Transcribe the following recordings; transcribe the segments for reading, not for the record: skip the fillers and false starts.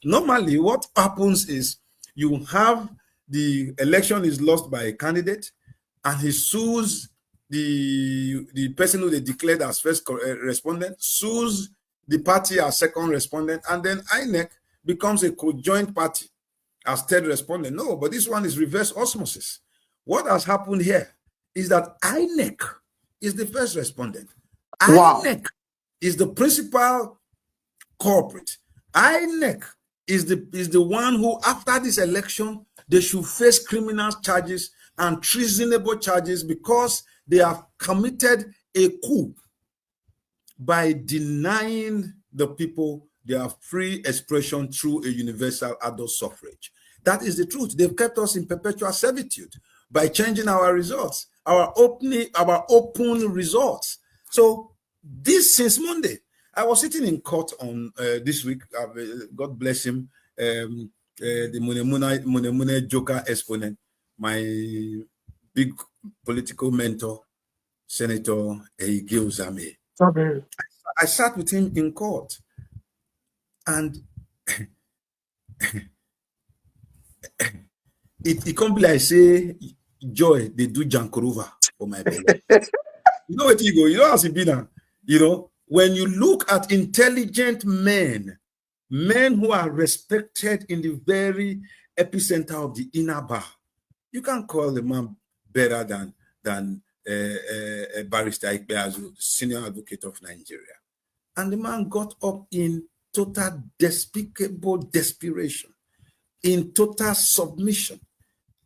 Normally, what happens is you have the election is lost by a candidate, and he sues the person who they declared as first respondent, sues the party as second respondent, and then INEC becomes a conjoint party as third respondent. No, but this one is reverse osmosis. What has happened here is that INEC is the first respondent. Wow. INEC is the principal culprit. INEC is the one who, after this election, they should face criminal charges and treasonable charges because they have committed a coup by denying the people their free expression through a universal adult suffrage. That is the truth. They've kept us in perpetual servitude by changing our results, our open results. So this since Monday, I was sitting in court on this week. God bless him, the Munemune Joker exponent, my big political mentor, Senator Eige Uzame. Okay. I sat with him in court, and it can't be like say joy they do jankorova for my belly. You know what you go, you know as it be now, you know, when you look at intelligent men who are respected in the very epicenter of the inner bar, you can't call the man better than Barrister Ikpeazu, senior advocate of Nigeria. And the man got up in total despicable desperation, in total submission,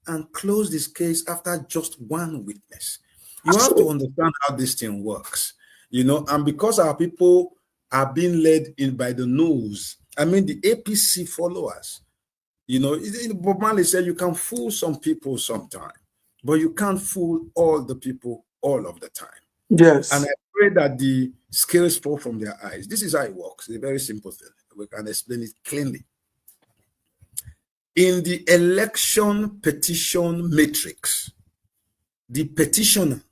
and closed his case after just one witness. You have to understand how this thing works, you know, and because our people are being led in by the nose, I mean, the APC followers, you know, Bob Marley said you can fool some people sometime, but you can't fool all the people all of the time. Yes. And I pray that the scales fall from their eyes. This is how it works. It's a very simple thing. We can explain it cleanly. In the election petition matrix, the petitioner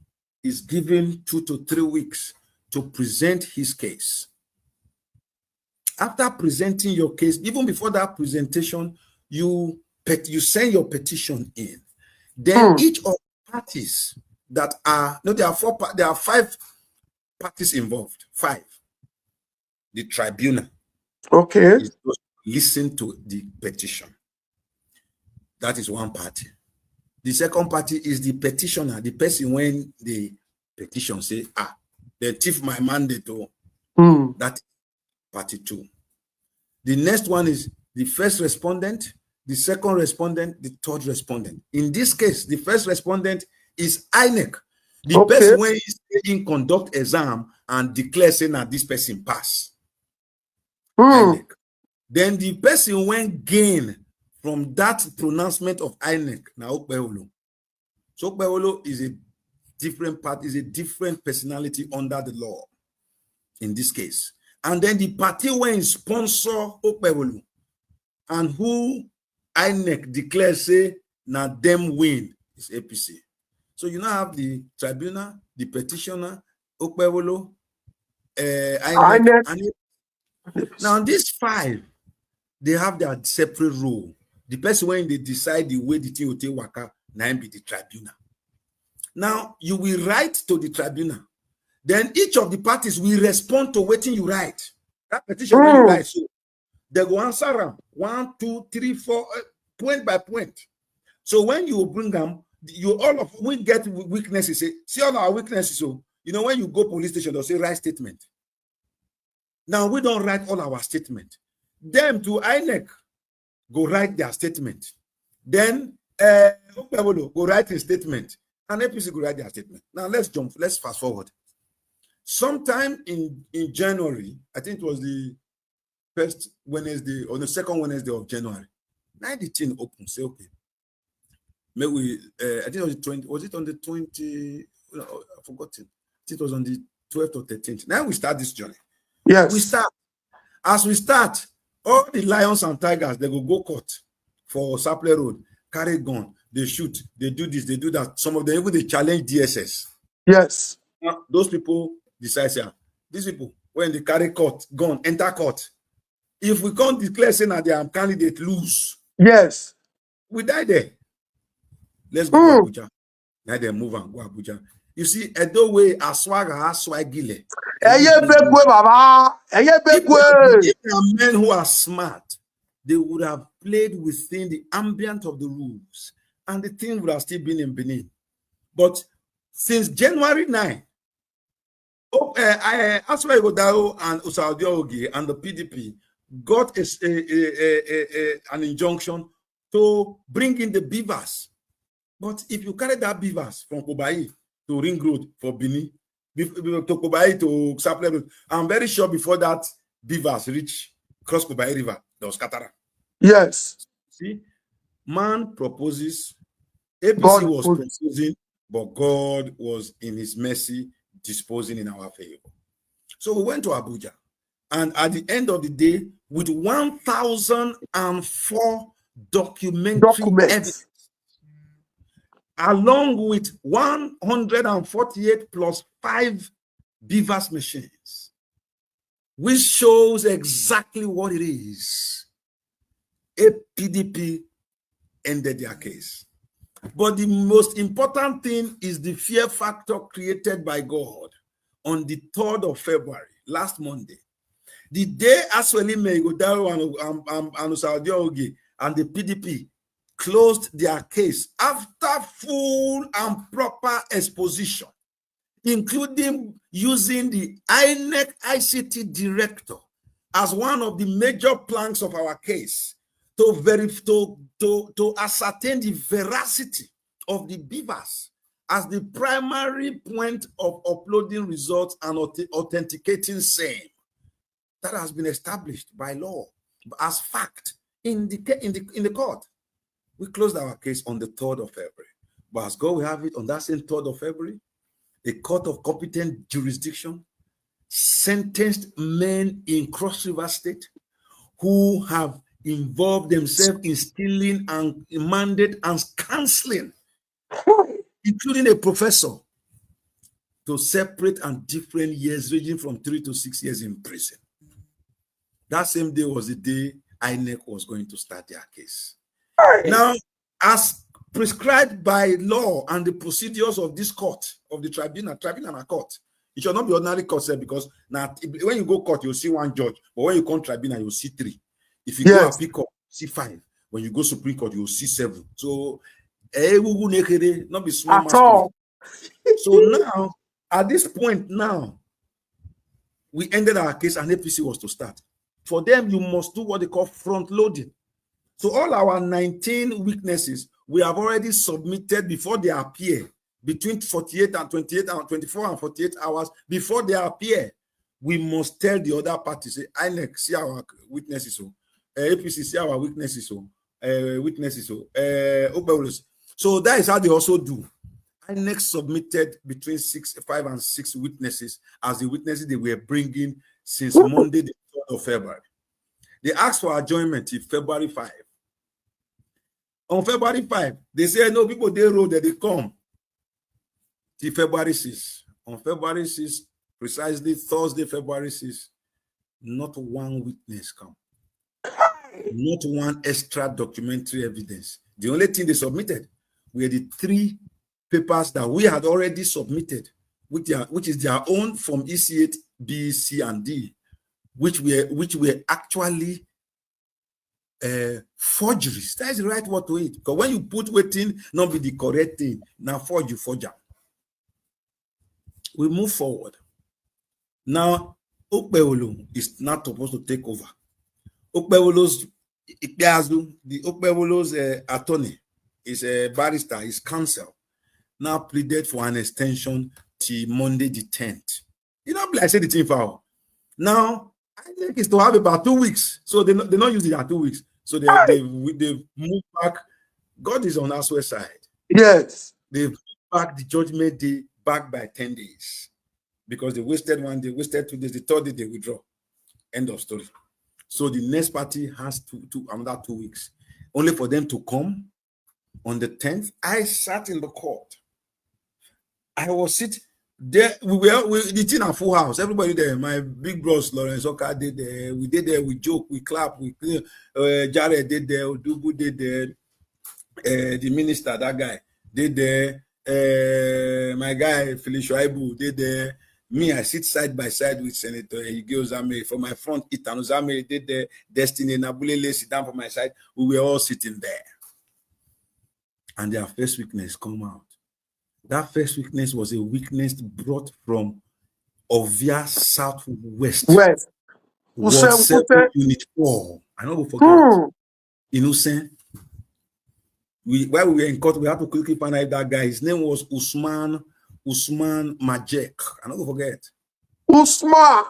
is given 2 to 3 weeks to present his case. After presenting your case, even before that presentation, you send your petition in. Then each of the parties that are, no, there are 5 parties involved. 5. The tribunal. Okay. Is to listen to the petition. That is one party. The second party is the petitioner, the person when the petition say, they thief my mandate. That is party 2. The next one is the first respondent, the second respondent, the third respondent. In this case, the first respondent is INEC, the person when is taking conduct exam and declare saying that this person pass. INEC. Then the person when gain from that pronouncement of INEC, now Okpeholo. So Okpeholo is a different part, is a different personality under the law in this case. And then the party when sponsor Okpeholo and who INEC declares say now them win is APC. So you now have the tribunal, the petitioner, Okpeholo, INEC. And now these 5, they have their separate role. The person when they decide the way the thing will take waka, now be the tribunal. Now you will write to the tribunal. Then each of the parties will respond to what you write. That petition when you write, so they go answer them 1, 2, 3, 4, point by point. So when you bring them, we get weaknesses. See all our weaknesses. So you know when you go police station, they'll say write statement. Now we don't write all our statement. Them to INEC go write their statement. Then go write a statement. And APC go write their statement. Now let's fast forward. Sometime in January, I think it was the first Wednesday or the second Wednesday of January, 19 open. Say okay. Maybe we I think it was the 20, was it on the 20? I've forgotten. It was on the 12th or 13th. Now we start this journey. Yes. We start. As we start, all the lions and tigers, they go court for Sapler Road, carry gun, they shoot, they do this, they do that. Some of them even they challenge DSS. Yes. Those people decide, these people, when they carry court, gun, enter court, If we can't declare saying that the candidate lose, Yes. we die there. Let's go to Abuja. Now they move and go Abuja. You see, Edo way aswaga aswagile. Baba. If there are men who are smart, they would have played within the ambient of the rules, and the thing would have still been in Benin. But since January 9, Aswa Igodao and Usaudiogi and the PDP got an injunction to bring in the beavers. But if you carry that beavers from Kobai to Ring Road for Benin, to Kobai to Saple, I'm very sure before that beavers reach cross Kobai River, there was Katara. Yes. See, man proposes, APC God was proposing, but God was in his mercy disposing in our favor. So we went to Abuja, and at the end of the day, with 1,004 documentary evidence, along with 148 plus 5 beavers machines, which shows exactly what it is, a PDP ended their case. But the most important thing is the fear factor created by God on the 3rd of February, last Monday. The day Asweli Meigodaro and Usaudiogi and the PDP closed their case after full and proper exposition, including using the INEC ICT director as one of the major planks of our case to ascertain the veracity of the beavers as the primary point of uploading results and authenticating same. That has been established by law as fact in the court. We closed our case on the 3rd of February. But as God will have it, on that same 3rd of February, a court of competent jurisdiction sentenced men in Cross River State who have involved themselves in stealing and mandate and canceling, including a professor, to separate and different years, ranging from 3 to 6 years in prison. That same day was the day INEC was going to start their case. Now, as prescribed by law and the procedures of this court, of the tribunal and court, it should not be ordinary court, because now when you go court, you'll see one judge, but when you come tribunal, you'll see 3. If you go appeal court, see 5. When you go Supreme Court, you'll see 7. So, not be small at all. So now, at this point now, we ended our case and APC was to start. For them, you must do what they call front loading. So all our 19 witnesses, we have already submitted before they appear, between 48 and 28 and 24 and 48 hours before they appear. We must tell the other party, say, INEC, see our witnesses, APC, see our witnesses, So that is how they also do. INEC submitted between 5 and 6 witnesses as the witnesses they were bringing since Monday, the 3rd of February. They asked for adjournment till February 5. On February 5, they said, no, people, they wrote that they come till February 6. On February 6, precisely Thursday, February 6, not one witness come. Not one extra documentary evidence. The only thing they submitted were the 3 papers that we had already submitted, which is their own from EC8, B, C, and D, which were actually forgeries. That is the right word to it. Because when you put waiting, not be the correct thing, now forge. We move forward. Now, Okpewolo is not supposed to take over. Okpewolo's attorney is a barrister, his counsel, now pleaded for an extension till Monday the 10th. You know, like I said, the thing for now, I think it's to have about 2 weeks. So they're not using it at 2 weeks. So they moved back. God is on our side. Yes. They moved back the judgment day back by 10 days. Because they wasted 1 day, wasted 2 days. The 3rd day they withdraw. End of story. So the next party has another 2 weeks. Only for them to come on the 10th. I sat in the court. I was sitting. There we the thing at Full House. Everybody there. My big bros Lawrence Oka did there. We did there. We joke. We clap. We Jared did there. Odubu did there. The minister, that guy did there. My guy Felicia Ibu did there. Me, I sit side by side with Senator Higeo Zame. For my front, Itano Zame did there. Destiny Nabulele sit down for my side. We were all sitting there. And their first weakness come out. That first weakness was a weakness brought from Ovia Southwest. West. Ward 7, Unit 4. I don't forget. Innocent. While we were in court, we had to quickly find out that guy. His name was Usman Majek. I don't forget. Usman.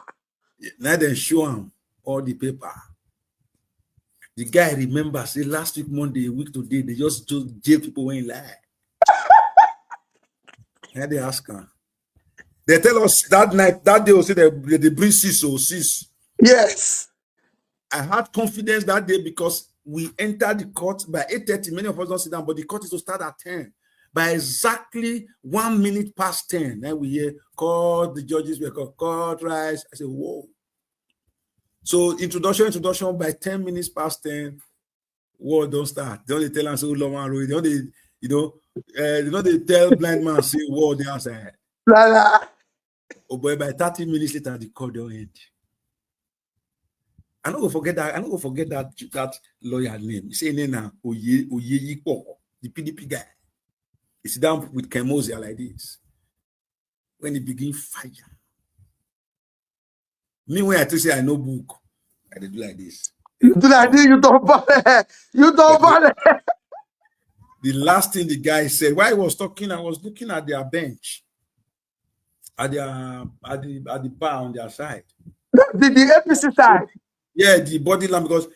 Now then show him all the paper. The guy remembers, say last week, Monday, a week today, they just jail people when lie. And they ask her. They tell us that night, that day, say they bring sis. Yes. I had confidence that day because we entered the court by 8:30. Many of us don't sit down, but the court is to start at 10. By exactly 1 minute past 10, then we hear court, the judges were called, court rise. I said, whoa. So introduction by 10 minutes past 10, war don't start. They don't tell us, they don't tell blind man, say war the outside. Oh boy, by 30 minutes later, the court don't end. I don't go forget that lawyer name. He say Nena Oyeyipo, the PDP guy. He sit down with Kemozia like this. When he begin fire. Me when I tell say I know book, I do like this. You do like this, you don't bother. You don't bother. The last thing the guy said, while he was talking, I was looking at their bench, at the bar on their side. The APC side. Yeah, the body line, because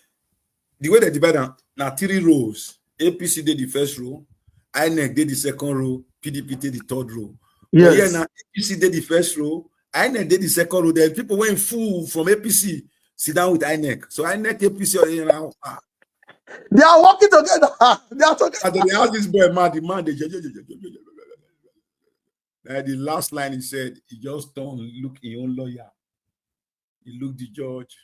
the way they divide now 3 rows. APC did the first row, INEC did the second row, PDP did the third row. Yes. Yeah, now APC did the first row, INEC did the second row. Then people went full from APC, sit down with INEC. So INEC, APC, they are working together. They are together. And then they asked this boy, the man, the last line he said, he just don't look his own lawyer. He looked the judge.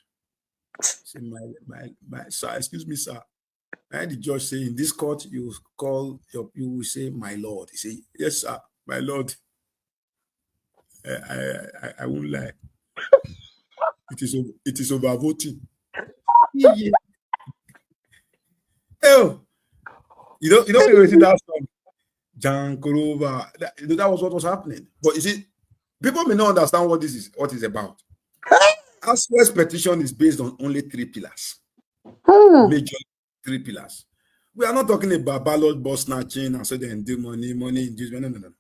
Say, my sir, excuse me, sir. And the judge say, in this court, you will say, my lord. He say, yes, sir, my lord. I won't lie. It is over voting. Yeah. Oh, you know that song, Jan Korova. That was what was happening. But you see, people may not understand what is about. Aswell's petition is based on only 3 pillars. Major 3 pillars. We are not talking about ballot box snatching and so then do money inducement. No.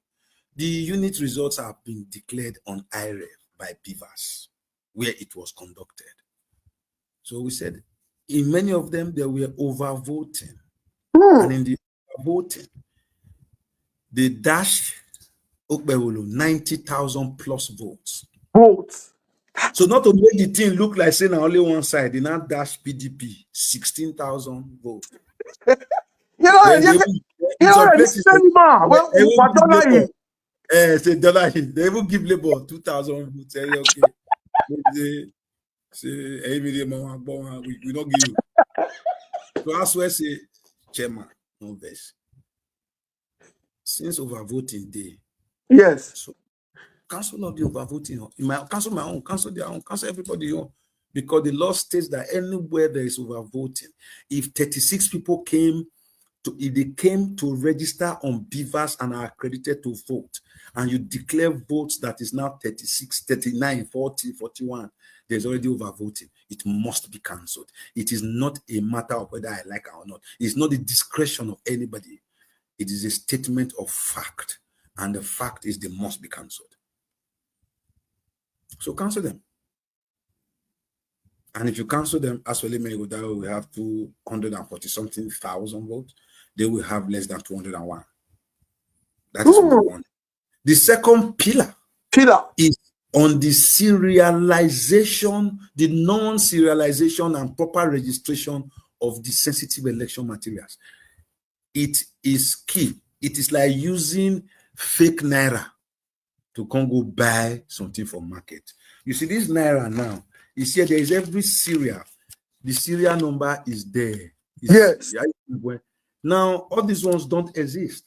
The unit results have been declared on IREF by Beavers, where it was conducted. So we said, in many of them, they were overvoting. And in the voting, they dashed 90,000 plus votes. So not to make the thing look like saying only one side, they now dash PDP 16,000 votes. They even give Labour 2,000 votes. Say, okay. We don't give you. So that's why I say, Chairman, no verse. Since overvoting day. Yes. So cancel not the overvoting. You might cancel my own, cancel their own, cancel everybody own. Because the law states that anywhere there is overvoting, if 36 people came to register on Beavers and are accredited to vote, and you declare votes that is now 36, 39, 40, 41, there's already overvoting. It must be cancelled. It is not a matter of whether I like it or not. It's not the discretion of anybody. It is a statement of fact. And the fact is they must be cancelled. So cancel them. And if you cancel them, as well, we have 240-something thousand votes. They will have less than 201. That is number one. The second pillar is on the serialization, the non-serialization and proper registration of the sensitive election materials. It is key. It is like using fake naira to come go buy something from market. You see this naira now. You see there is every serial. The serial number is there. Yes. Now all these ones don't exist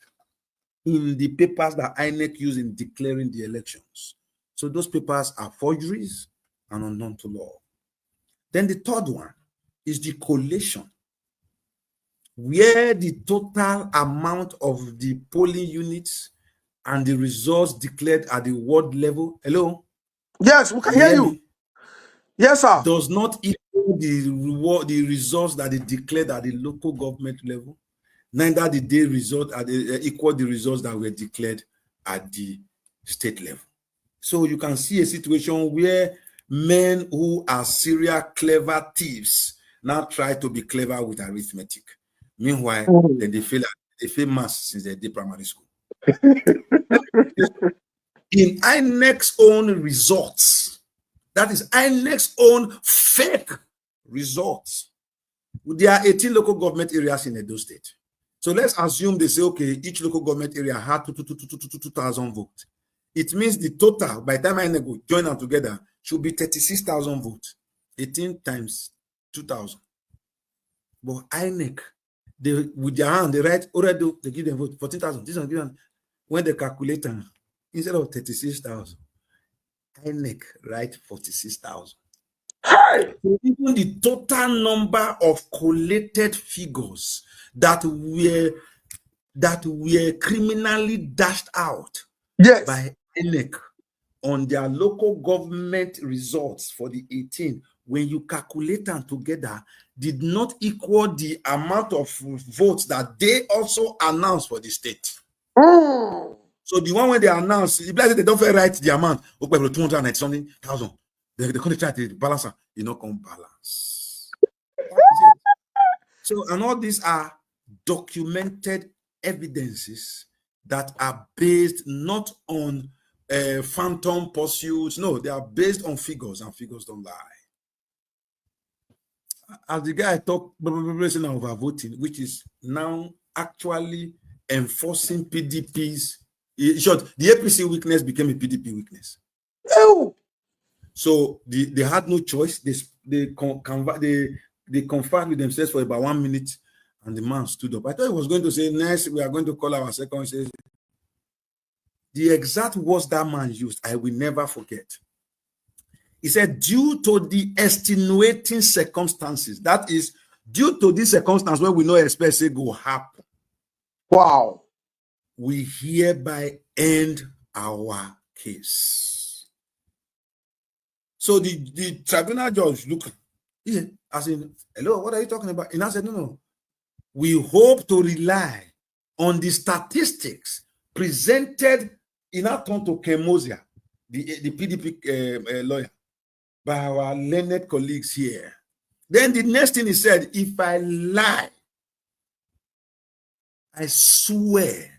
in the papers that INEC use in declaring the elections. So those papers are forgeries and unknown to law. Then the third one is the collation, where the total amount of the polling units and the results declared at the ward level, hello? Yes, we can hear you. Yes, sir. Does not equal the results that they declared at the local government level. Neither did they equal the results that were declared at the state level. So you can see a situation where men who are serial clever thieves now try to be clever with arithmetic. Meanwhile, then they fail maths since they did primary school. In INEC's own results, that is INEC's own fake results, there are 18 local government areas in Edo State. So let's assume they say, okay, each local government area had 2,000 votes. It means the total, by the time INEC will join them together, should be 36,000 votes. 18 times 2,000. But INEC, with their hand, they write, already they give them vote, 14,000. This one given when they calculate, instead of 36,000, INEC write 46,000. Hey! Even the total number of collated figures that were criminally dashed out by INEC on their local government results for the 18, when you calculate them together, did not equal the amount of votes that they also announced for the state. So the one when they announced, they don't write the amount, 290 something thousand. They can't try to balance, you know, come balance. So, and all these are documented evidences that are based not on phantom pursuits. No, they are based on figures, and figures don't lie. As the guy talked over voting, which is now actually enforcing PDP's, in short, the APC weakness became a PDP weakness. Oh. So they had no choice. They conferred with themselves for about 1 minute, and the man stood up. I thought he was going to say, next, we are going to call our second session. The exact words that man used, I will never forget. He said, due to the extenuating circumstances, that is, due to this circumstance where we know expect it will happen. Wow. We hereby end our case. So the tribunal judge looked, as in, hello, what are you talking about? And I said, no. We hope to rely on the statistics presented in our turn to Kemosia, the PDP lawyer, by our learned colleagues here. Then the next thing he said, if I lie, I swear.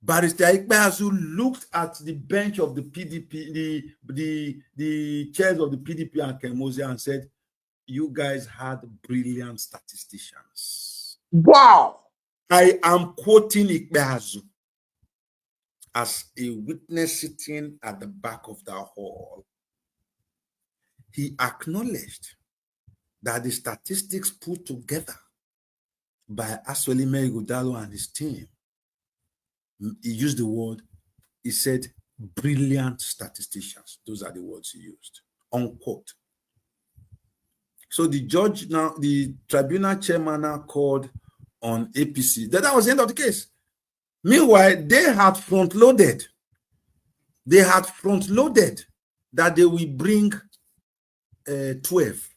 Barrister Ikpeazu looked at the bench of the PDP, the chairs of the PDP and Kemosia, and said, you guys had brilliant statisticians. Wow. I am quoting Ikpeazu as a witness sitting at the back of the hall. He acknowledged that the statistics put together by Aswelime Ighodalo and his team, he used the word, he said, brilliant statisticians. Those are the words he used, unquote. So the judge now, the tribunal chairman now called on APC. That was the end of the case. Meanwhile, they had front-loaded. That they will bring 12.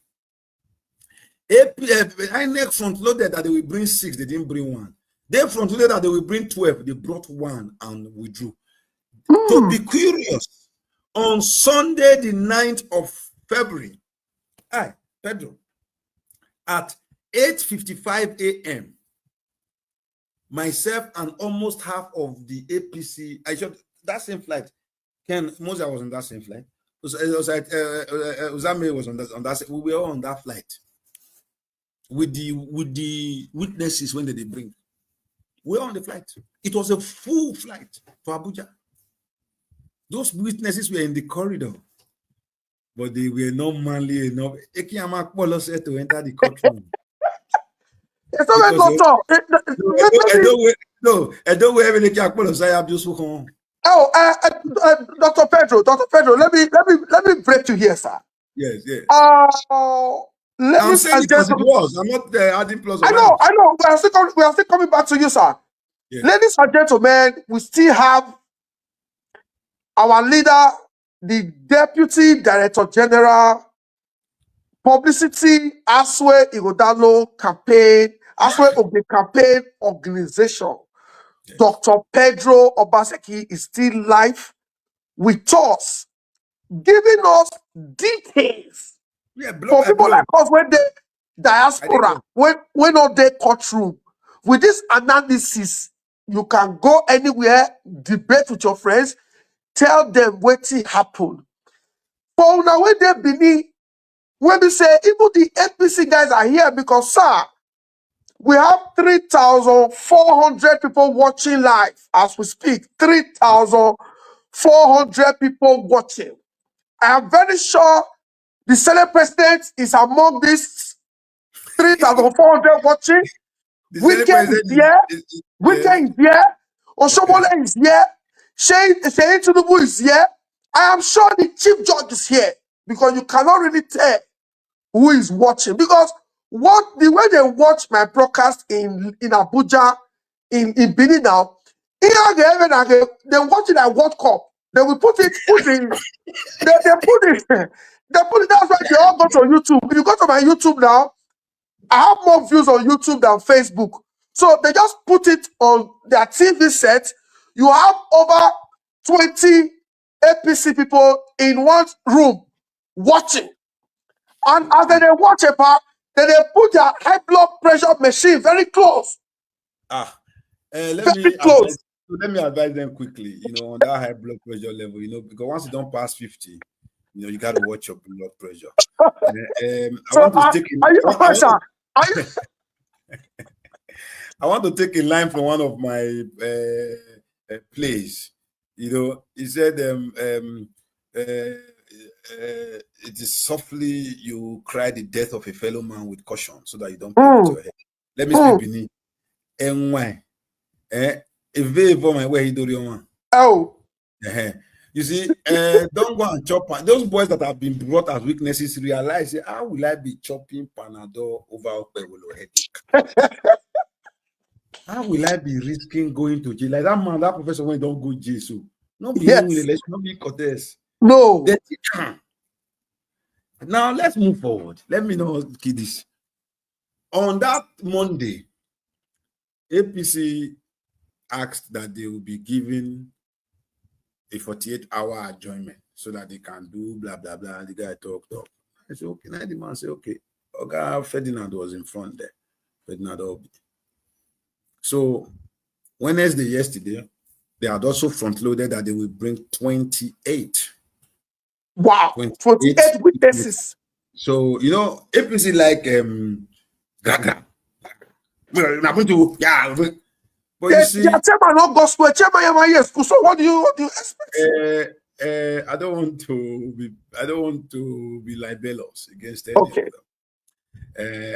INEC front-loaded that they will bring 6. They didn't bring 1. They front-loaded that they will bring 12. They brought 1 and withdrew. To be curious, on Sunday, the 9th of February, Pedro, at 8:55 a.m., myself and almost half of the APC, that same flight, Ken Moses was on that same flight. Uzame was on that. We were all on that flight with the witnesses when they bring. We were on the flight. It was a full flight to Abuja. Those witnesses were in the corridor, but they were not manly enough. Ekiyama Polo said to enter the courtroom. It's not Because a lot. I don't know every Ekiyama say abuse for. Oh, Dr. Pedro, let me break you here, sir. Yes. I'm saying and it as it gentlemen, was. I'm not adding plus or I minus. know. We are still coming back to you, sir. Yeah. Ladies and gentlemen, we still have our leader, the Deputy Director General, Publicity, Aswe Igodalo Campaign, Aswe of the campaign organization. Yes. Dr. Pedro Obaseki is still live with us, giving us details. Yeah, For people like us, when they diaspora, when not they courtroom, with this analysis, you can go anywhere, debate with your friends, tell them what happened. For now, when they believe, when we say even the APC guys are here because, sir, we have 3,400 people watching live as we speak. 3,400 people watching. I am very sure the Senate president is among these 3,400 watching. Wike is here. Wike is here. Oshomole is here. Sheyi Tinubu is here. I am sure the chief judge is here because you cannot really tell who is watching because the way they watch my broadcast in Abuja, in Benin now, they watch it at World Cup. They will put it. They put it. That's why they all go to YouTube. If you go to my YouTube now, I have more views on YouTube than Facebook. So they just put it on their TV set. You have over 20 APC people in one room watching. And as they watch a part, then they put their high blood pressure machine very close. Let me advise them quickly, on that high blood pressure level, because once you don't pass 50, you got to watch your blood pressure. I want to take a line from one of my plays. He said, it is softly you cry the death of a fellow man with caution so that you don't play with your head. Let me speak Benin. And why? Oh. You see, don't go and chop. Those boys that have been brought as witnesses realize, how will I be chopping Panadol over Opewolo headache? How will I be risking going to jail? Like that man, that professor, when don't go jail, so not be election, not be Cortez. No. Now let's move forward. Let me know, kiddies. On that Monday, APC asked that they will be given a 48-hour adjournment so that they can do blah blah blah. And the guy talked. I said, okay. Now the man said, okay. Okay, Ferdinand was in front there. Ferdinand Obi. So Wednesday, yesterday, they had also front-loaded that they will bring 28. Wow, 28 witnesses. So, APC like Gaga. But you see, chairman not gospel, chairman yes. So what do you expect? I don't want to be libelous against any of them.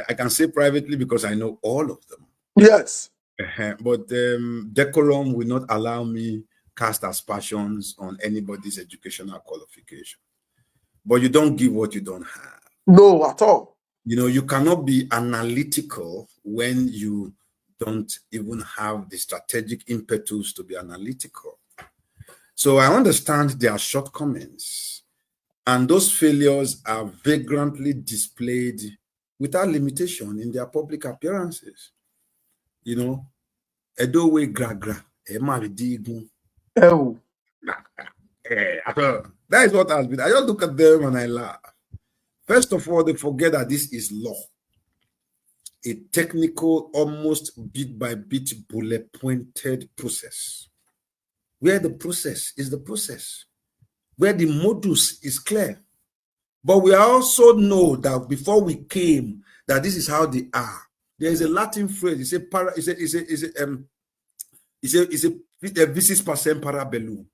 I can say privately because I know all of them. Yes. But decorum will not allow me cast aspersions on anybody's educational qualification. But you don't give what you don't have. No, at all. You cannot be analytical when you don't even have the strategic impetus to be analytical. So I understand their shortcomings, and those failures are vagrantly displayed without limitation in their public appearances. Edo we gragra, oh. That is what has been. I just look at them and I laugh. First of all, they forget that this is law. A technical, almost bit by bit, bullet pointed process. Where the process is the process. Where the modus is clear. But we also know that before we came, that this is how they are. There is a Latin phrase. It's a vicis pacem para bellum.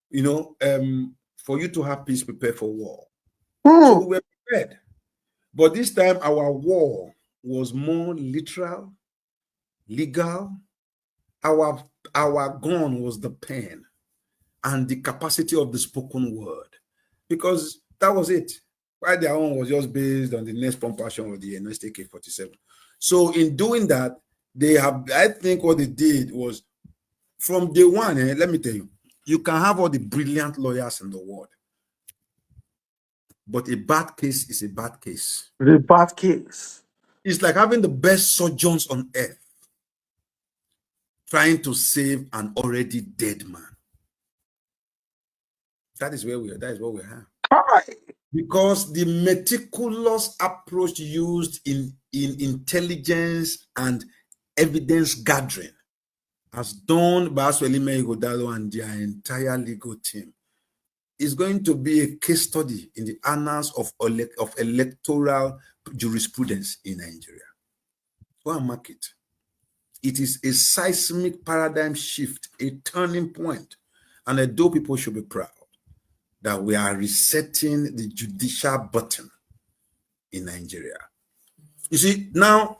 you know, for you to have peace, prepare for war. So we were prepared. But this time our war was more literal, legal. Our gun was the pen and the capacity of the spoken word, because that was it. Why their own was just based on the next compassion of the next AK-47. So in doing that, I think what they did was, from day one, let me tell you, you can have all the brilliant lawyers in the world, but a bad case is a bad case. A bad case. It's like having the best surgeons on earth trying to save an already dead man. That is where we are. That is what we have. Because the meticulous approach used in intelligence and evidence gathering, as done by Aswelime Ighodalo and their entire legal team, is going to be a case study in the annals of electoral jurisprudence in Nigeria. Go and mark it. It is a seismic paradigm shift, a turning point, and although people should be proud that we are resetting the judicial button in Nigeria. You see, now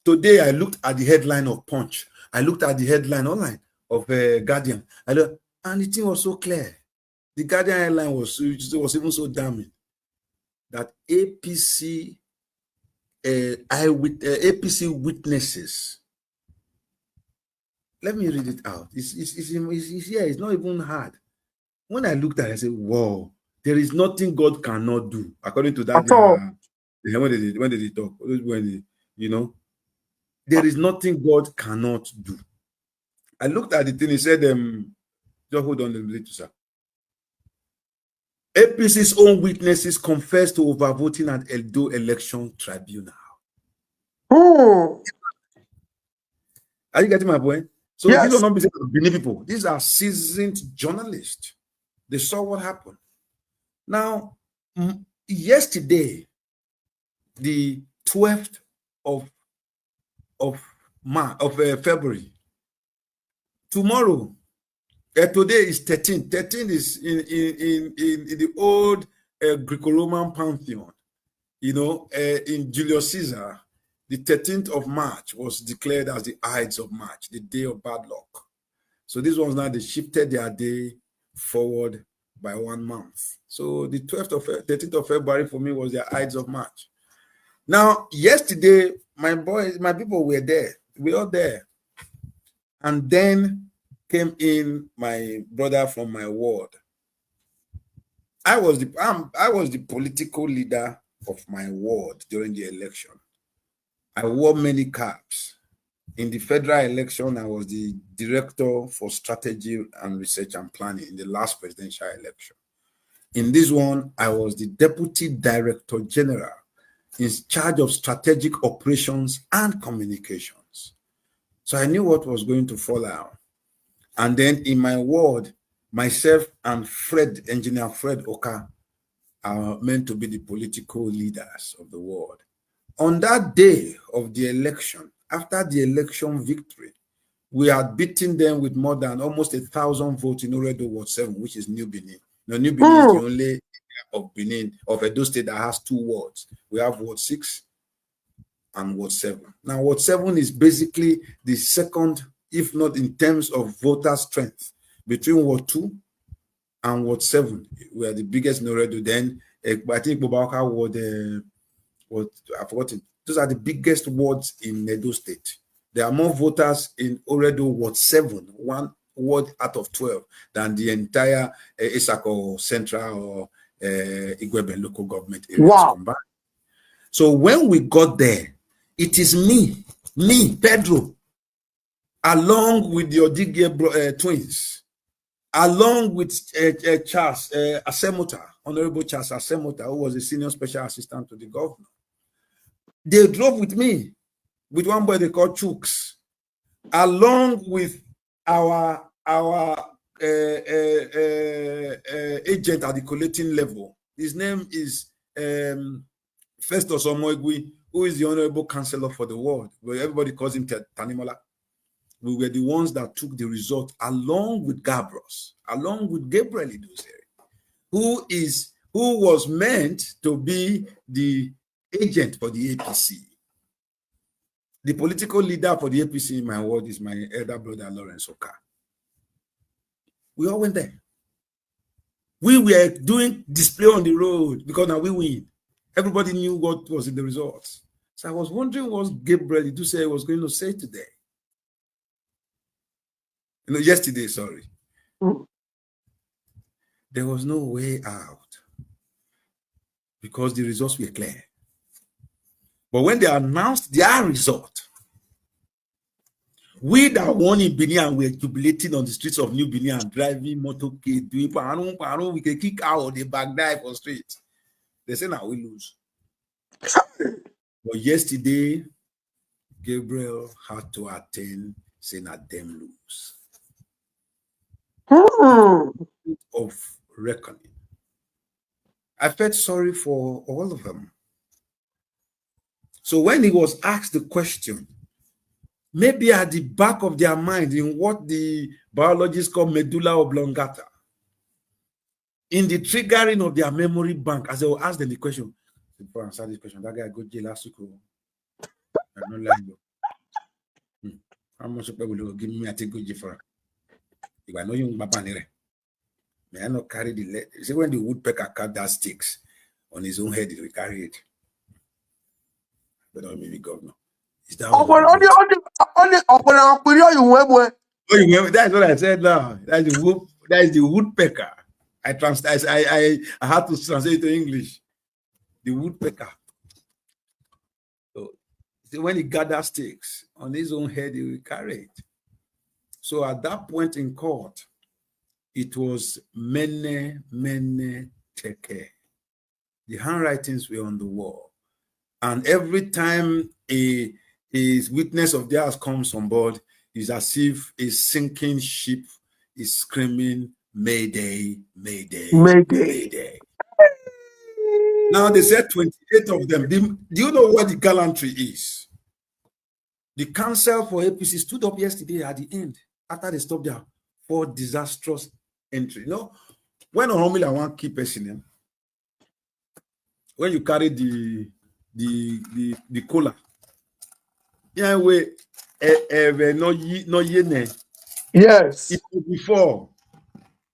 today I looked at the headline of Punch. I looked at the headline online of Guardian. And the thing was so clear. The Guardian headline was even so damning that APC witnesses. Let me read it out. It's here. It's not even hard. When I looked at it, I said, "Wow, there is nothing God cannot do." According to that, when did they talk? There is nothing God cannot do. I looked at the thing. He said, "Just hold on a minute, sir." APC's own witnesses confessed to overvoting at Edo Election Tribunal. Oh, are you getting my point? So yes. These are not Benin people. These are seasoned journalists. They saw what happened. Now, yesterday, the 12th of February. Tomorrow, today is 13th. 13th is in the old Greco-Roman pantheon. In Julius Caesar, the 13th of March was declared as the Ides of March, the day of bad luck. So these ones now, they shifted their day forward by 1 month. So the 13th of February for me was the Ides of March. Now, yesterday, my people were there. We were there. And then came in my brother from my ward. I was the political leader of my ward during the election. I wore many caps. In the federal election, I was the director for strategy and research and planning in the last presidential election. In this one, I was the deputy director general in charge of strategic operations and communications. So I knew what was going to fall out. And then in my ward, myself and Engineer Fred Oka are meant to be the political leaders of the ward. On that day of the election, after the election victory, we had beaten them with more than almost 1,000 votes in Oredo Ward 7, which is New Benin. Now, New Benin is the only area of Benin, of Edo State, that has 2 wards. We have Ward 6 and Ward 7. Now, Ward 7 is basically the second, if not in terms of voter strength, between Ward 2 and Ward 7. We are the biggest in Oredo. Then, I think Bobaka Ward, I forgot it. Those are the biggest wards in Edo State. There are more voters in Oredo Ward 7, 1 ward out of 12, than the entire Isako Central or Igwebe local government areas combined. So when we got there, it is me, Pedro, along with the Odigye twins, along with Charles Asemota, Honorable Charles Asemota, who was a senior special assistant to the governor. They drove with me, with one boy they call Chooks, along with our agent at the collecting level. His name is Festus Omoigui, who is the honorable counselor for the ward, where everybody calls him Tanimola. we were the ones that took the result along with Gabriel Idusere, who was meant to be the agent for the APC. The political leader for the APC in my ward is my elder brother, Lawrence Oka. We all went there. We were doing display on the road because now we win. Everybody knew what was in the results. So I was wondering what Gabriel Idusere was going to say today. Yesterday, sorry. There was no way out because the results were clear. But when they announced their result, we that won in Benin and were jubilating on the streets of New Benin and driving motorcade, doing paro, we can kick out of the back dive on street. They say now we lose. But yesterday, Gabriel had to attend, saying that them lose. Of reckoning. I felt sorry for all of them. So when he was asked the question, maybe at the back of their mind, in what the biologists call medulla oblongata, in the triggering of their memory bank, as they will ask them the question, before I answer this question, that guy go jail last week. I'm not lying. How much people will give me? I think go jail for. If I know you, may I not carry the lead? See, when the woodpecker cut that sticks on his own head, he will carry it. But not maybe governor. Is that Oh, that's what I said now. That is the woodpecker. I had to translate it to English. The woodpecker. So when he gathers sticks on his own head, he will carry it. So at that point in court, it was mene teke. The handwritings were on the wall. And every time a witness of theirs comes on board, it's as if a sinking ship is screaming, Mayday, Mayday, Mayday. Now they said 28 of them. Do you know what the gallantry is? The counsel for APC stood up yesterday at the end, after they stopped there for disastrous entry. You know, when normally I want to keep person, when you carry the cola, yeah, we no yene. Yes. It was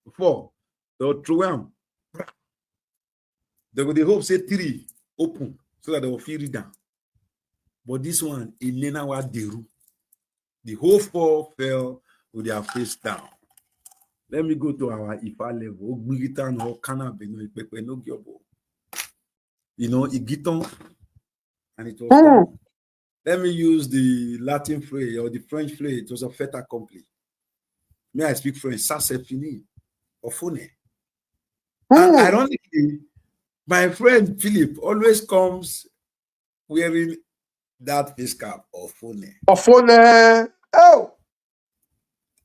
before they'll throw them. They would hope say 3 open so that they will feel it down. But this one, the whole 4 fell with their face down. Let me go to our Ifa level. You know, Igiton, and it was done. Let me use the Latin phrase or the French phrase. It was a fait accompli. May I speak French? Ça c'est fini. Or phone. And ironically, my friend Philip always comes wearing that face cap or phone. Oh.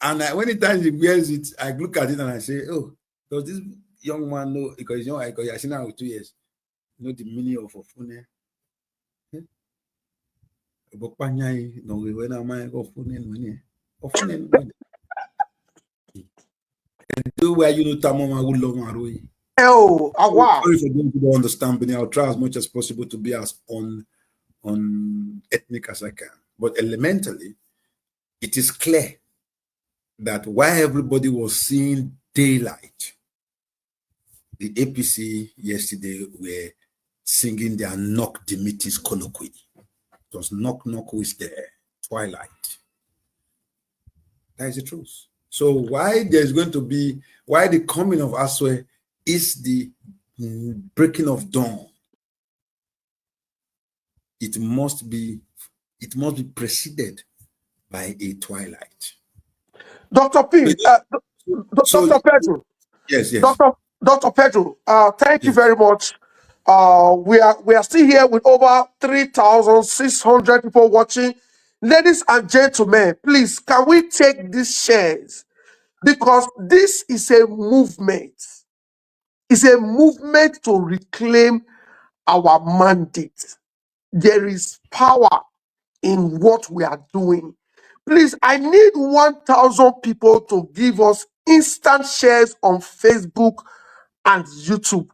And when he wears it, I look at it and I say, oh, does this young man know? Because you know, I seen now with 2 years. You know the meaning of a phone. Oh, wow. Sorry for those who don't understand, but I'll try as much as possible to be as on ethnic as I can. But elementally, it is clear that while everybody was seeing daylight, the APC yesterday were singing their knock Dimitis colloquy. It was knock who is there, twilight. That is the truth. So why the coming of Aswe is the breaking of dawn. It must be preceded by a twilight. Dr. P, Dr. Pedro. Yes. Dr. Pedro, thank you very much. We are still here with over 3,600 people watching. Ladies and gentlemen, please, can we take these shares? Because this is a movement. It's a movement to reclaim our mandate. There is power in what we are doing. Please, I need 1,000 people to give us instant shares on Facebook and YouTube.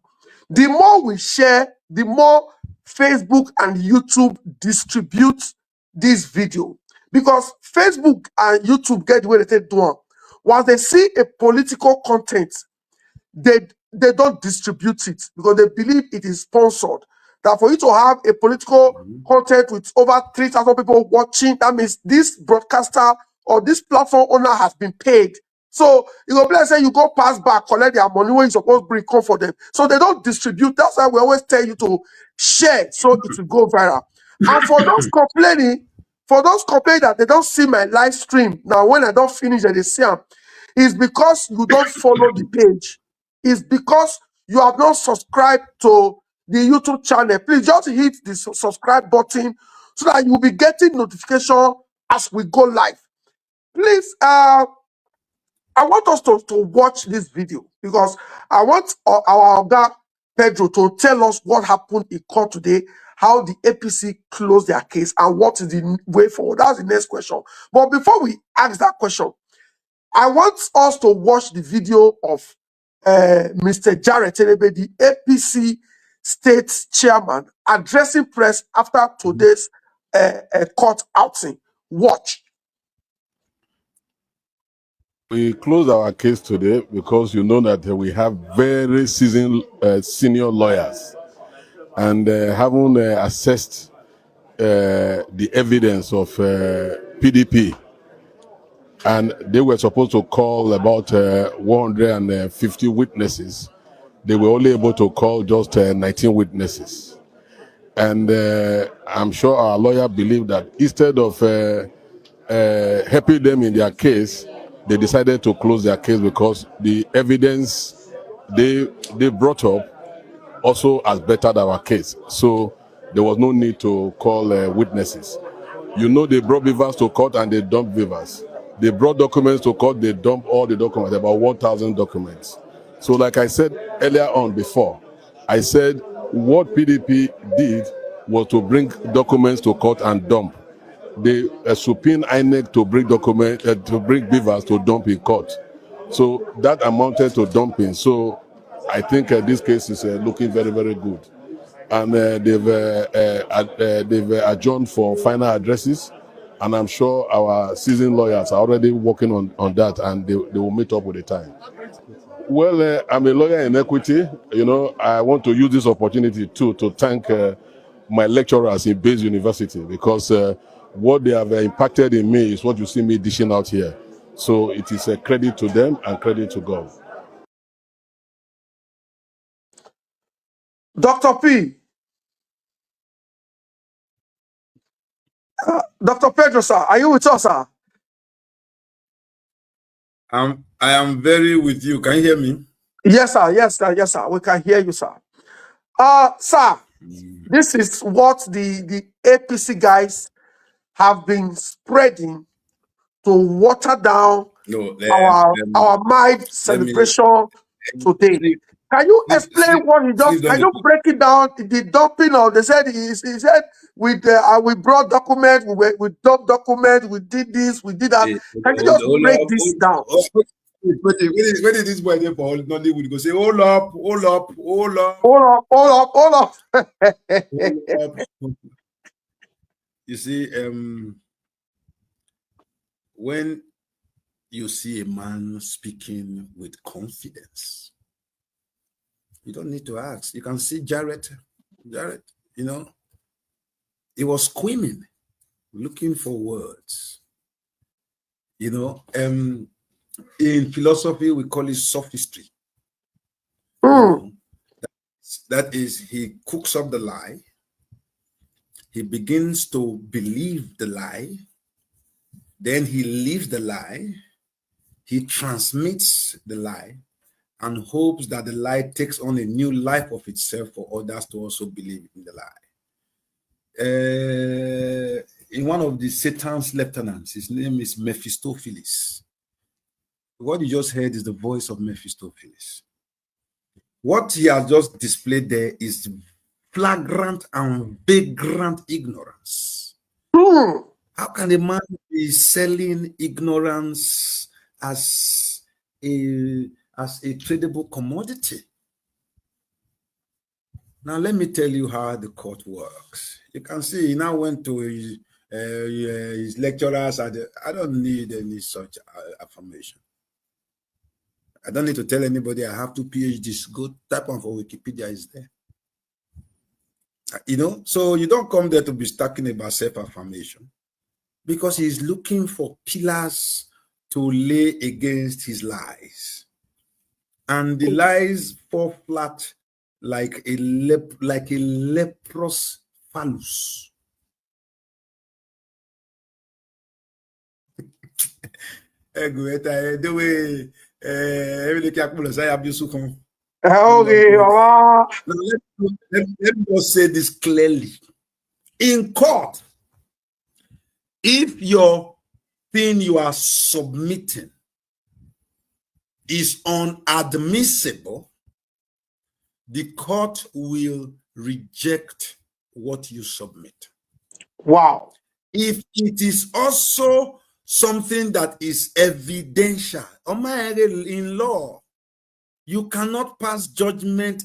The more we share, the more Facebook and YouTube distribute this video. Because Facebook and YouTube get the way they do it. Once they see a political content, they don't distribute it because they believe it is sponsored. That for you to have a political content with over 3,000 people watching, that means this broadcaster or this platform owner has been paid. So you go bless say you go pass back, collect their money when you supposed to bring come for them. So they don't distribute. That's why we always tell you to share so it will go viral. And for those complaining that they don't see my live stream, now when I don't finish and they see them, it's because you don't follow the page. Is because you have not subscribed to the YouTube channel. Please just hit the subscribe button so that you'll be getting notification as we go live. Please, I want us to watch this video because I want our guy Pedro to tell us what happened in court today, how the APC closed their case, and what is the way forward. That's the next question. But before we ask that question, I want us to watch the video of Mr. Jarrett Elebe, the APC state chairman, addressing press after today's court outing. Watch. We closed our case today because you know that we have very seasoned senior lawyers, and haven't assessed the evidence of PDP. And they were supposed to call about 150 witnesses. They were only able to call just 19 witnesses. And I'm sure our lawyer believed that instead of helping them in their case, they decided to close their case because the evidence they brought up also has bettered our case. So there was no need to call witnesses. You know, they brought beavers to court and they dumped beavers. They brought documents to court, they dumped all the documents, about 1,000 documents. So like I said earlier on before, I said what PDP did was to bring documents to court and dump. They subpoenaed INEC to bring to bring beavers to dump in court. So that amounted to dumping. So I think this case is looking very, very good. And they've adjourned for final addresses. And I'm sure our seasoned lawyers are already working on that, and they will meet up with the time. Well, I'm a lawyer in equity. You know, I want to use this opportunity too to thank my lecturers in Bayes University, because what they have impacted in me is what you see me dishing out here. So it is a credit to them and credit to God. Dr. P. Dr. Pedro, sir, are you with us, sir? I am very with you. Can you hear me? Yes, sir. Yes, sir. Yes, sir. We can hear you, sir. Sir, this is what the APC guys have been spreading to water down our Mild celebration today. Can you explain what he does? Can you break it down? The dumping of, they said he said we brought documents, we dumped documents, we did this, we did that. Can you just break this down? When did this boy there for Nollywood go say, hold up. You see, when you see a man speaking with confidence, you don't need to ask. You can see Jarrett, you know, he was screaming, looking for words. You know, in philosophy, we call it sophistry. You know, that is, he cooks up the lie. He begins to believe the lie. Then he leaves the lie. He transmits the lie and hopes that the lie takes on a new life of itself for others to also believe in the lie. In one of the Satan's lieutenants, his name is Mephistopheles. What you just heard is the voice of Mephistopheles. What he has just displayed there is flagrant and vagrant ignorance. How can a man be selling ignorance as a tradable commodity? Now, let me tell you how the court works. You can see he now went to his lecturers. I don't need any such affirmation. I don't need to tell anybody I have 2 PhDs. Go type on for Wikipedia, is there. You know, so you don't come there to be talking about self-affirmation, because he's looking for pillars to lay against his lies. And the lies fall flat like a leprous phallus. The way Okay, Baba. let me just say this clearly. In court, if your thing you are submitting is unadmissible, the court will reject what you submit. Wow. If it is also something that is evidential, in law, you cannot pass judgment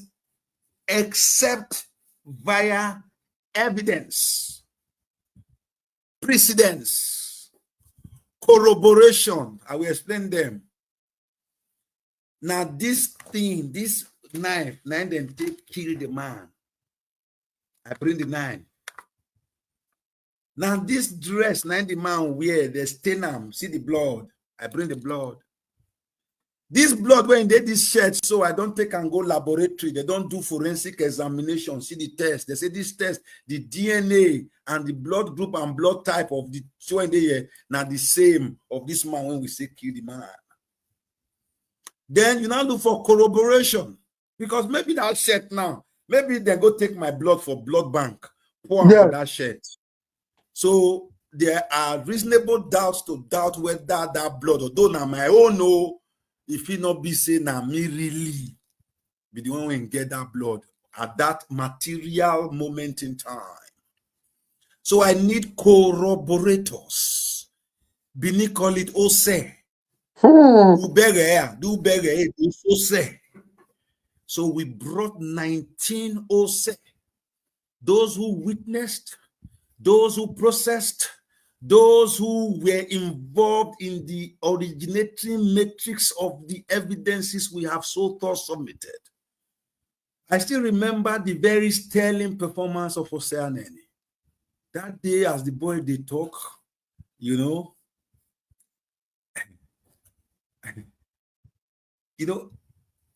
except via evidence, precedence, corroboration. I will explain them. Now, this thing, this knife, then take kill the man. I bring the knife. Now, this dress, the man wear, the stain, see the blood. I bring the blood. This blood, when they this shirt, so I don't take and go laboratory. They don't do forensic examination. See the test. They say this test, the DNA and the blood group and blood type of the so when they now the same of this man when we say kill the man. Then you now look for corroboration, because maybe that shirt now, maybe they go take my blood for blood bank, pour for that shirt. So there are reasonable doubts to doubt whether that blood, although now my own no, if it not be say now me really be the one who get that blood at that material moment in time. So I need corroborators. Bini call it ose. So we brought 19 ose. Those who witnessed, those who processed, those who were involved in the originating matrix of the evidences we have so far submitted. I still remember the very sterling performance of Oseaneni. That day, as the boy they talk, you know,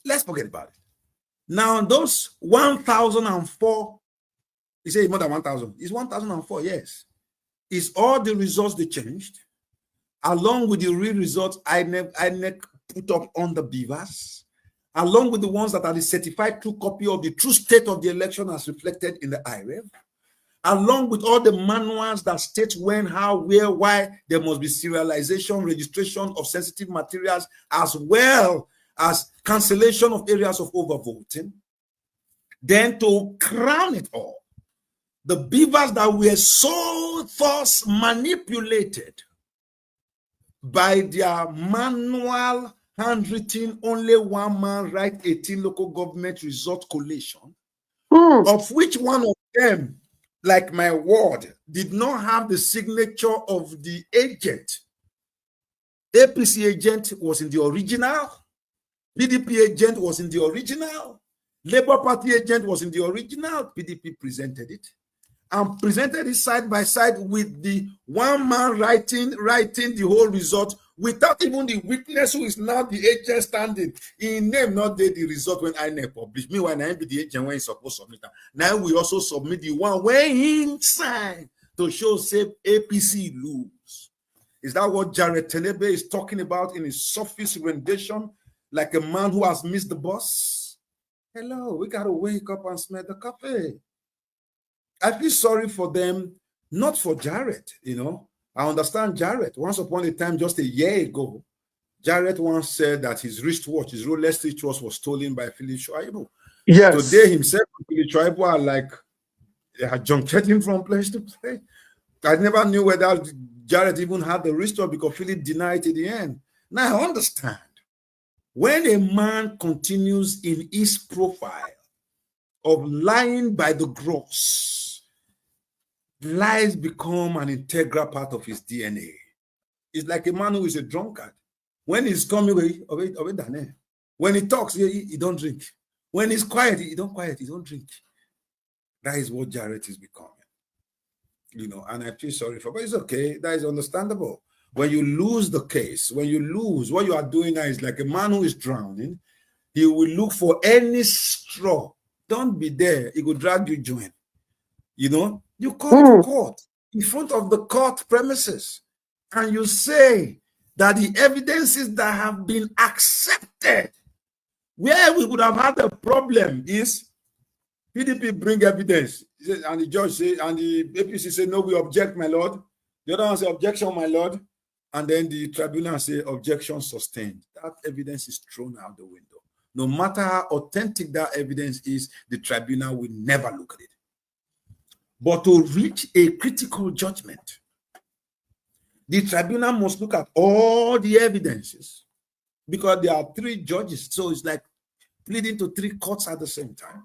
let's forget about it. Now, those 1,004, he said more than 1,000. It's 1,004, yes. Is all the results they changed, along with the real results INEC put up on the beavers, along with the ones that are the certified true copy of the true state of the election as reflected in the IREV, along with all the manuals that state when, how, where, why there must be serialization, registration of sensitive materials, as well as cancellation of areas of overvoting. Then to crown it all, the beavers that were so thus manipulated by their manual handwritten only one man write 18 local government result collation, of which one of them, like my ward, did not have the signature of the agent. APC agent was in the original, PDP agent was in the original, Labour Party agent was in the original, PDP presented it. And presented it side by side with the one man writing the whole result without even the witness who is now the agent standing. In name not the result when I publish. Meanwhile, I be the agent when he's supposed to submit. Now we also submit the one when he signed to show say APC lose. Is that what Jared Tenebe is talking about in his surface rendition, like a man who has missed the bus? Hello, we gotta wake up and smell the coffee. I feel sorry for them, not for Jared, I understand Jared. Once upon a time, just a year ago, Jared once said that his wristwatch, his Rolex wristwatch was stolen by Philip Schreiber. Yes. Today, himself and Philip Schreiber are like, they had junked him from place to place. I never knew whether Jared even had the restore because Philip denied it at the end. Now I understand. When a man continues in his profile of lying by the gross, lies become an integral part of his DNA. It's like a man who is a drunkard. When he's coming away, when he talks, he don't drink. When he's quiet, he don't drink. That is what Jared is becoming. You know, and I feel sorry for, but it's okay. That is understandable. When you lose the case, when you lose, what you are doing now is like a man who is drowning. He will look for any straw. Don't be there. He will drag you join. You know, you come to court in front of the court premises and you say that the evidences that have been accepted, where we would have had a problem is PDP bring evidence. And the judge say, and the APC say, no, we object, my lord. The other one say, objection, my lord. And then the tribunal say, objection sustained. That evidence is thrown out the window. No matter how authentic that evidence is, the tribunal will never look at it. But to reach a critical judgment, the tribunal must look at all the evidences because there are 3 judges. So it's like pleading to 3 courts at the same time.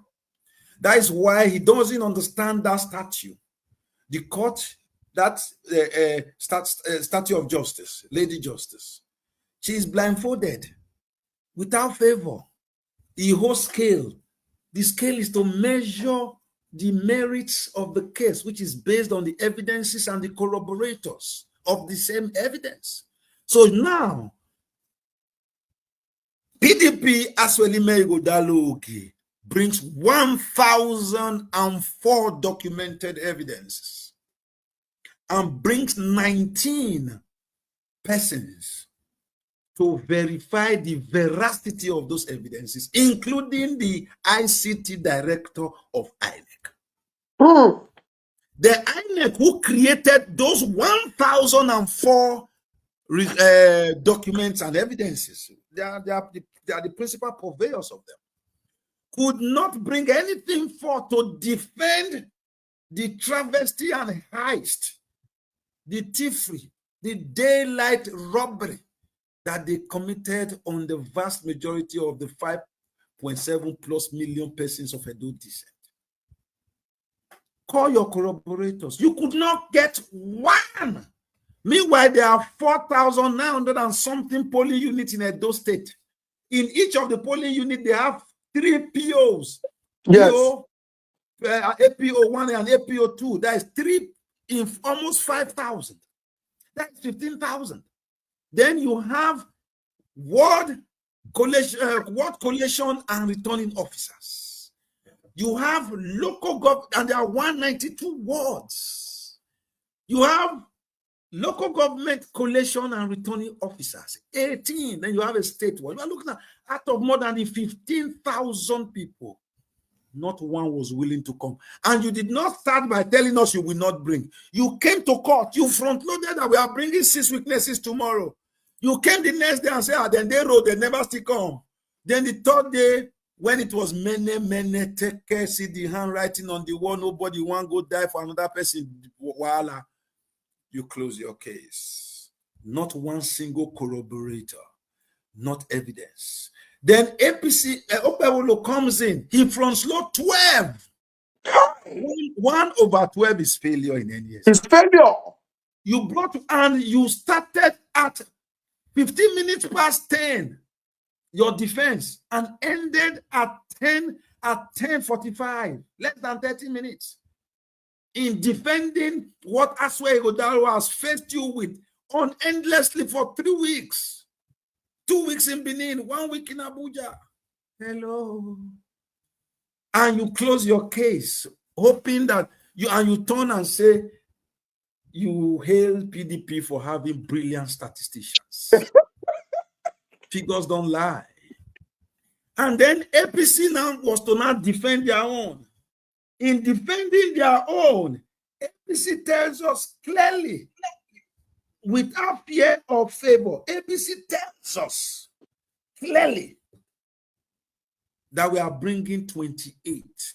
That is why he doesn't understand that statute. The court, that statue of justice, Lady Justice, she is blindfolded, without favor. The whole scale, the scale is to measure the merits of the case, which is based on the evidences and the corroborators of the same evidence. So now, PDP Aswelime Igodalogi brings 1,004 documented evidences and brings 19 persons to verify the veracity of those evidences, including the ICT director of INEC. The INEC who created those 1,004 documents and evidences, they are the principal purveyors of them, could not bring anything forth to defend the travesty and heist, the thievery, the daylight robbery that they committed on the vast majority of the 5.7 plus million persons of Edo descent. Call your corroborators. You could not get one. Meanwhile, there are 4,900 and something polling units in Edo State. In each of the polling units, they have 3 POs. Yes. PO, APO 1 and APO 2. That is 3 in almost 5,000. That's 15,000. Then you have ward collation and returning officers. You have local government, and there are 192 wards. You have local government collation and returning officers, 18. Then you have a state ward. You are looking at out of more than 15,000 people, not one was willing to come. And you did not start by telling us you will not bring. You came to court. You front-loaded that we are bringing 6 witnesses tomorrow. You came the next day and said, then they wrote, they never still come. Then the 3rd day, when it was many, take care, see the handwriting on the wall, nobody want go die for another person, voila, you close your case. Not one single corroborator, not evidence. Then APC, Opewolo comes in, he front-load 12. 1/12 is failure in any case. It's failure. You brought, and you started at 15 minutes past 10, your defense, and ended at 10:45, less than 30 minutes, in defending what Aswe Igodalo has faced you with endlessly for 3 weeks. 2 weeks in Benin, 1 week in Abuja. Hello. And you close your case, hoping that you turn and say, you hail PDP for having brilliant statisticians. Figures don't lie. And then APC now was to not defend their own. In defending their own, APC tells us clearly, without fear or favor, APC tells us clearly that we are bringing 28.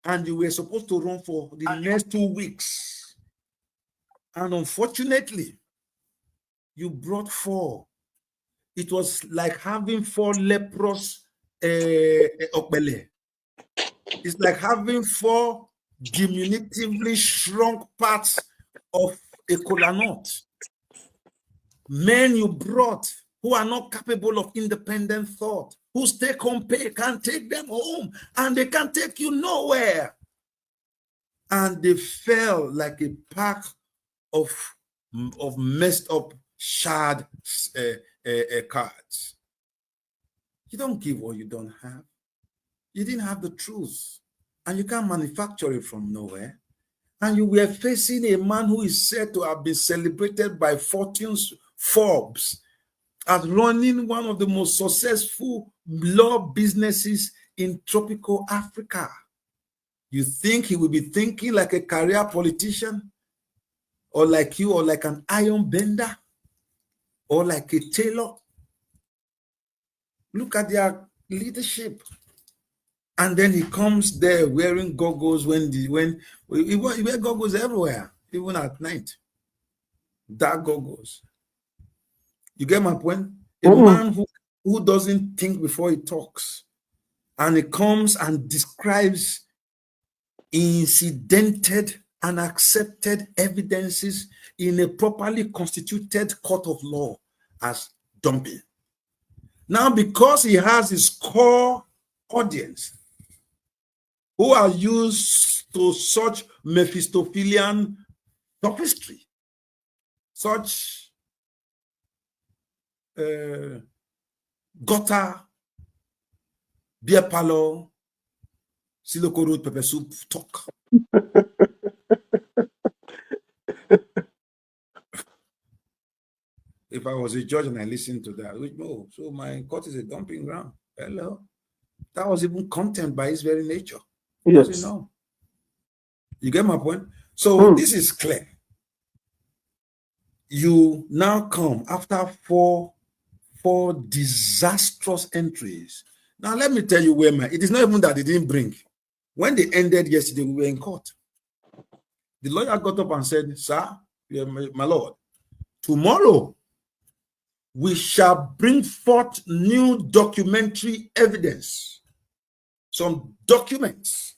And you were supposed to run for the next 2 weeks. And unfortunately, you brought 4. It was like having 4 leprous okbele. It's like having 4 diminutively shrunk parts of a kola nut. Men you brought who are not capable of independent thought, whose take-home pay can't take them home, and they can't take you nowhere. And they fell like a pack of messed up, shard cards. You don't give what you don't have. You didn't have the truth, and you can't manufacture it from nowhere. And you were facing a man who is said to have been celebrated by Forbes as running one of the most successful law businesses in tropical Africa. You think he will be thinking like a career politician, or like you, or like an iron bender, or like a tailor? Look at their leadership. And then he comes there wearing goggles he wear goggles everywhere, even at night. Dark goggles. You get my point? A man who doesn't think before he talks. And he comes and describes incidented and accepted evidences in a properly constituted court of law as dumping. Now, because he has his core audience who are used to such Mephistophelian sophistry, such gutter, beer parlor, Siloko Road pepper soup talk. If I was a judge and I listened to that, so my court is a dumping ground. Hello. That was even content by its very nature. Yes. Doesn't know. You get my point? So this is clear. You now come after four disastrous entries. Now let me tell you where it is not even that they didn't bring. When they ended yesterday, we were in court. The lawyer got up and said, "Sir, my lord, tomorrow we shall bring forth new documentary evidence, some documents.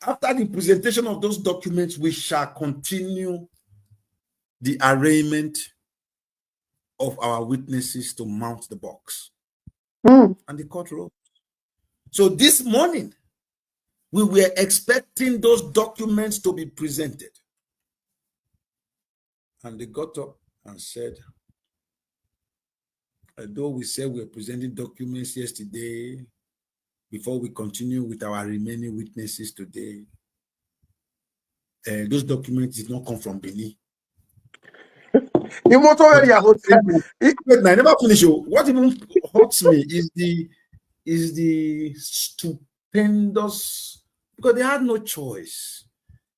After the presentation of those documents, we shall continue the arraignment of our witnesses to mount the box." And the court wrote. So this morning, we were expecting those documents to be presented. And they got up and said, although we said we were presenting documents yesterday, before we continue with our remaining witnesses today, those documents did not come from Benin. Wait, I never finish. What even hurts me is the stupendous, because they had no choice.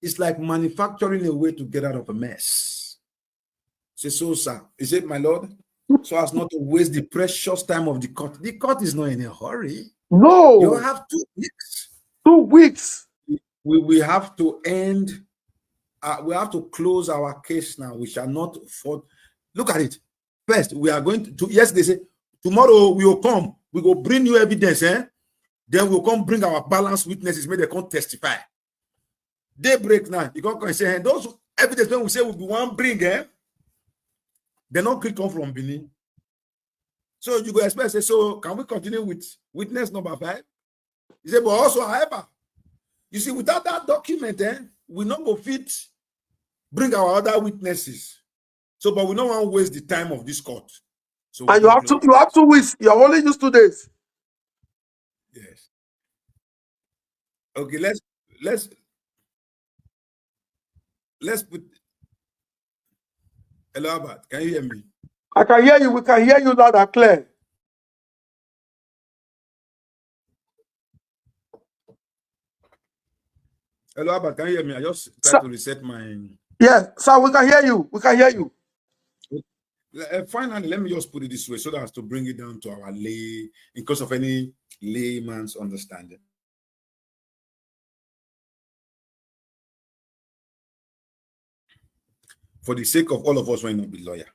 It's like manufacturing a way to get out of a mess. Say, so, sir, is it, my lord? So as not to waste the precious time of the court. The court is not in a hurry. No. You have 2 weeks. 2 weeks. We have to end. We have to close our case now. We shall not afford. Look at it. First, we are going to yes, they say tomorrow we will come. We will bring you evidence, Then we'll come bring our balanced witnesses, may they come testify. Daybreak now. You come and say, hey, those evidence when we say we want bring, they're not going to come from Benin. So you go expect, say, so can we continue with witness number 5? He said, but also, however, you see, without that document, we not go fit bring our other witnesses. So, but we don't want to waste the time of this court. So and you have 2 weeks. You have only used 2 days. Yes. Okay, let's put. Hello, Albert. Can you hear me? I can hear you. We can hear you loud and clear. Hello, Albert. Can you hear me? I just tried to reset my. Yes, sir. We can hear you. We can hear you. Finally, let me just put it this way, so that as to bring it down to our lay, in case of any layman's understanding. for the sake of all of us when not be lawyer,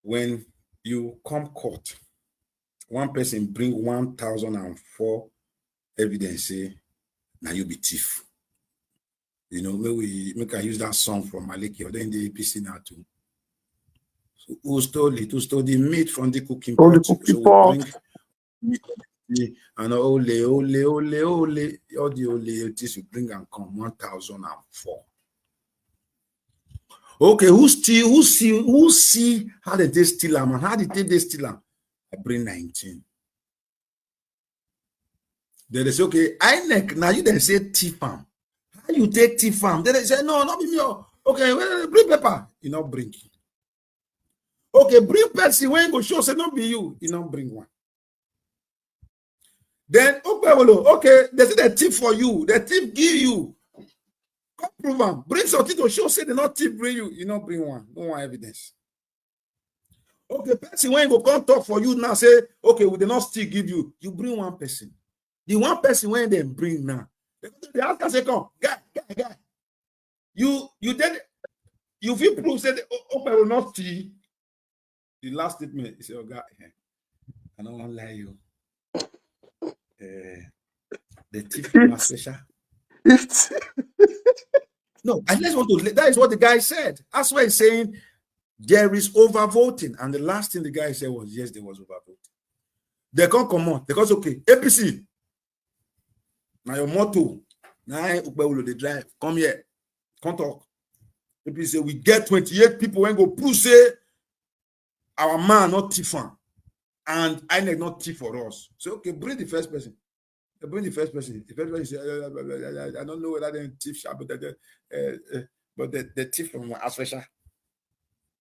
when you come court, one person bring 1,004 evidence, say, now you be thief. You know, maybe we can use that song from Maliki or then the APC now too. So who stole it? Who stole the meat from the cooking pot? So we bring meat and ole, all the ole this we bring and come 1,004. Okay, who see how did they steal them and how did they steal them? I bring 19. Then they say, okay, INEC, now you then say thief farm. How you take thief farm? Then they say, no, not be me. Okay, well, bring paper. You not bring it. Okay, bring person when go show, say not be you. You not bring one. Then, okay, they say the thief for you. The thief give you. Come prove them. Bring something to show, say they not thief bring you. You not bring one. No one evidence. Okay, person when go come talk for you now, say, okay, we did not still give you. You bring one person. The one person when they bring now, they ask us, say, come, guy. You did, you feel proof, say, okay, will not steal. The last statement is, oh, God, I don't want to lie you. The thief was special. No, I just want to, that is what the guy said. That's why he's saying there is overvoting. And the last thing the guy said was, yes, there was overvoting. They can't come on because, okay, APC. Now your motto, now they drive. Come here, come talk. APC say we get 28 people when go prove say our man not thief and INEC not thief for us. So okay, bring the first person. They bring the first person. The first person say, I don't know whether they thief, but the thief from Aswesha.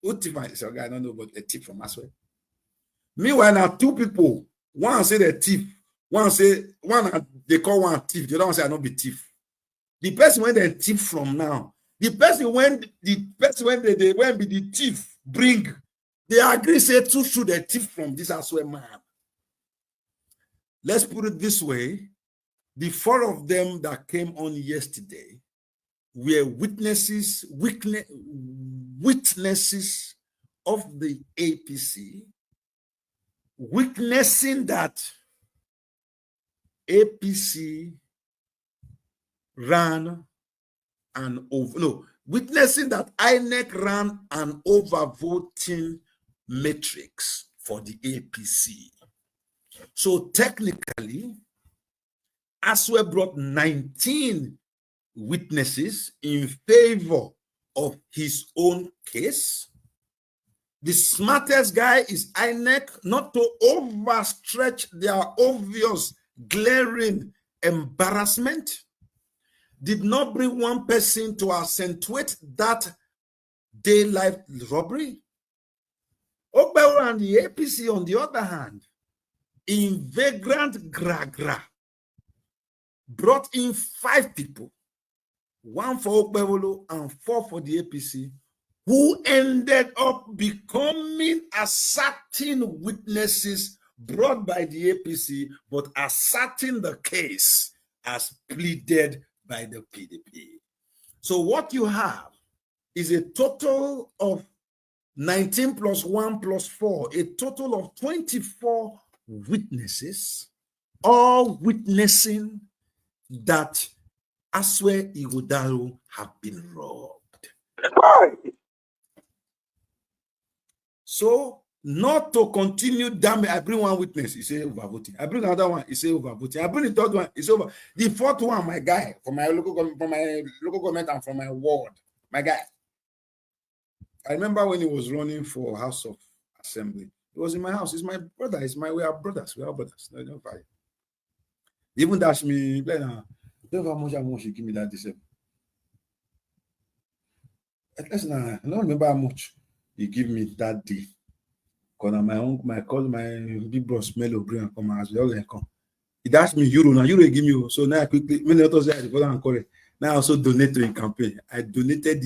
Who thief? Okay, I don't know, but the thief from Aswe. Meanwhile, now two people. One say the thief. One say they call one thief. The other one say I not be thief. The person when they thief from now. The person when they when be the thief bring. They agree say two should they thief from this as well, man. Let's put it this way: the four of them that came on yesterday were witnesses of the APC, witnessing that APC ran witnessing that INEC ran an overvoting matrix for the APC. So technically, Aswe brought 19 witnesses in favor of his own case. The smartest guy is INEC, not to overstretch their obvious glaring embarrassment, did not bring one person to accentuate that daylight robbery. Ogbero and the APC, on the other hand, in vagrant gragra, brought in 5 people, 1 for Ogbero and 4 for the APC, who ended up becoming asserting witnesses brought by the APC, but asserting the case as pleaded by the PDP. So what you have is a total of 19 plus 1 plus 4, a total of 24 witnesses, all witnessing that Aswe Ighodalo have been robbed. So, not to continue damage, I bring one witness, he say overvoting. I bring another one, he say overvoting. I bring the third one, he say over. The fourth one, my guy, from my local government and from my ward, my guy. I remember when he was running for House of Assembly. It was in my house. It's my brother. We are brothers. We are brothers. No, don't fight. Even dash me, don't have much I want to give me that this. Listen, I don't remember how much he give me that day. Because my big bro smell of brain come as well. He dashed me euro. Now euro he give me. So now I quickly, many others say I follow and correct. Now I also donate to a campaign. I donated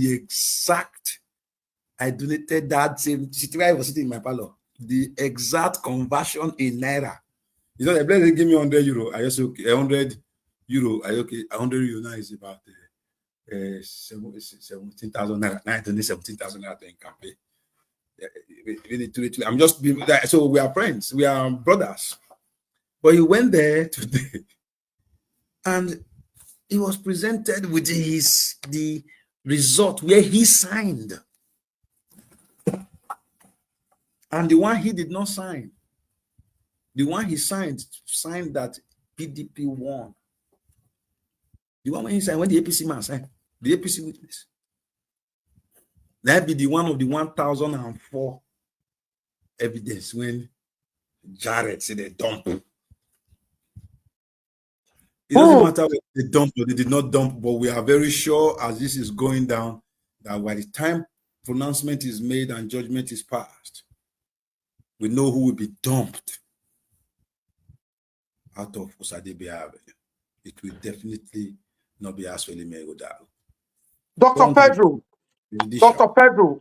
that same city where I was sitting in my parlor. The exact conversion in naira. You know, the place they give me 100 euro. I just okay, 100 euro. I okay, 100 euro now is about 17,000 naira, 17,000 naira in campaign. I'm just being that. So we are friends, we are brothers. But he went there today, and he was presented with the result where he signed, and the one he did not sign, the one he signed that PDP won. The one when he signed, when the APC man signed, the APC witness. That be the one of the 1004 evidence when Jared said they dump. It doesn't matter whether they dump or they did not dump, but we are very sure as this is going down that by the time pronouncement is made and judgment is passed, we know who will be dumped out of Osadebe Avenue. It will definitely not be Asweli Megodalo. Dr. Pedro, Dr. Pedro,